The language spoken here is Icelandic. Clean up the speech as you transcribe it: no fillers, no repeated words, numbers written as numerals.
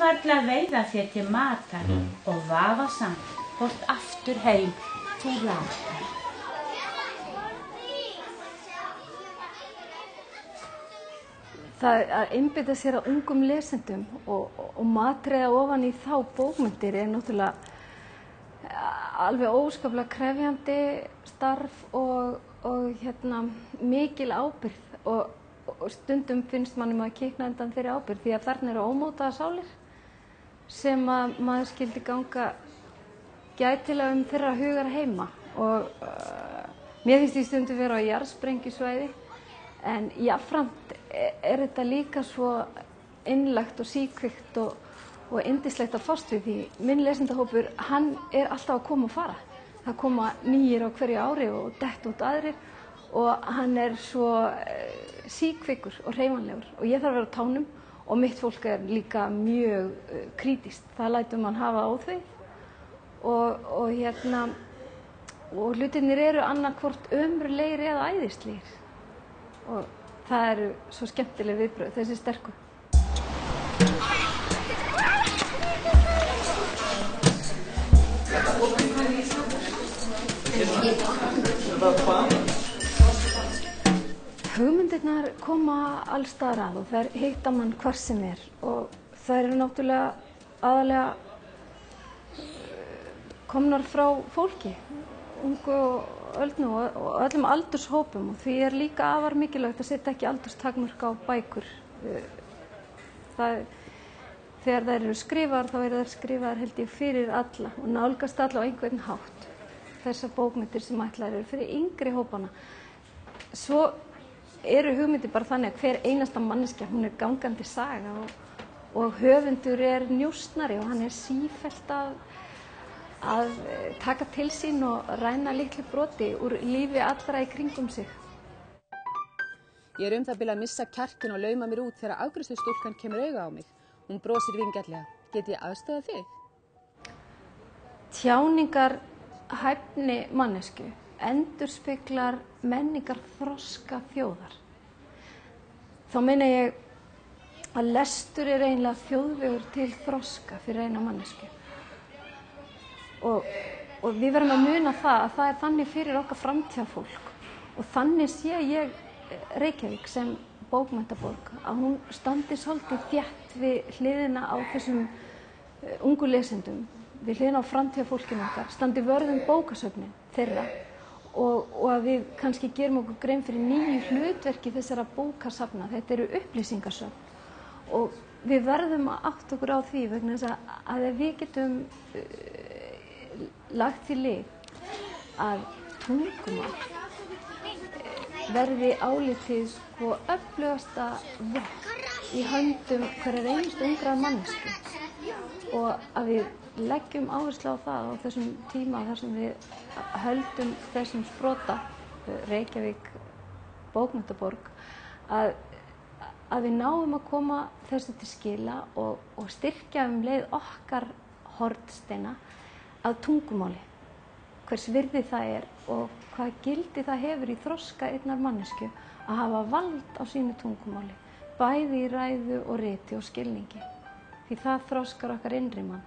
varla veiða þér til matar og vafasamt hvort aftur heim þú ratar. Það að einbeita sér að ungum lesendum og matreiða ofan í þá bókmyndir náttúrulega alveg óskaplega krefjandi starf og mikil ábyrgð og stundum finnst manni maður kikna undan þeirri ábyrgð því að þarna eru ómótaðar sálir sem að maður skyldi ganga gætilega þeirra hugar heima og mér finnst ég stundum vera á jarðsprengjusvæði en jafnframt þetta líka svo innlagt og síkvikt og yndislegt að fást við því minn lesendahópur, hann alltaf að koma og fara. Það koma nýir á hverju ári og dett út aðrir og hann svo síkvikur og hreyfanlegur og ég þarf að vera á tánum og mitt fólk líka mjög krítískt. Það lætur mann hafa óþvegið og hlutirnir eru annarkvort ömurlegir eða æðislegir. Og það eru svo skemmtileg viðbrögð, þessi sterku. Hugmyndirnar koma alls staðar að og þær hitta mann hvar sem og þær eru náttúrulega aðalega komnar frá fólki, ungu og öldnu og öllum aldurshópum og því líka afar mikilvægt að setja ekki aldurstakmörk á bækur. Þegar þær eru skrifaðar þá eru þær skrifaðar held ég fyrir alla og nálgast alla á einhvern hátt. Þessar bókmyndir sem ætlaðar eru fyrir yngri hópana. Svo eru hugmyndir bara þannig að hver einasta manneskja, hún gangandi saga og höfundur njósnari og hann sífellt að taka til sín og ræna litlu broti úr lífi allra í kringum sig. Ég það bil að missa kjarkinn og lauma mér út þegar afgreiðslustúlkan kemur auga á mig. Hún brosir vingjarnlega. Get ég aðstoðað þig? Tjáningarhæfni manneskju endurspeglar menningar þroska þjóðar. Þá meina ég að lestur eiginlega þjóðvegur til þroska fyrir eina mannesku. Og við verðum að muna það að það þannig fyrir okkar framtíðarfólk og þannig sé ég Reykjavík sem bókmenntaborg að hún standi svolítið þétt við hliðina á þessum ungu lesendum, við hliðina á framtíðarfólkinu okkar, standi vörð bókasöfnin þeirra og að við kannski gerum okkur grein fyrir nýju hlutverki þessara bókasafna, þetta eru upplýsingasöfn og við verðum að átta okkur á því vegna þess að við getum lagt til lið að tungumál verði álitið öflugasta vopn í höndum hverjar einstu ungrar mannesku og að við leggjum áherslu á það á þessum tíma þar sem við höldum þessum sprota Reykjavík bókmenntaborg að við náum að koma þessu til skila og styrkja leið okkar hornsteina að tungumáli, hvers virði það og hvað gildi það hefur í þroska einnar mannesku að hafa vald á sínu tungumáli, bæði í ræðu og riti og skilningi, því það þroskar okkar innri mann.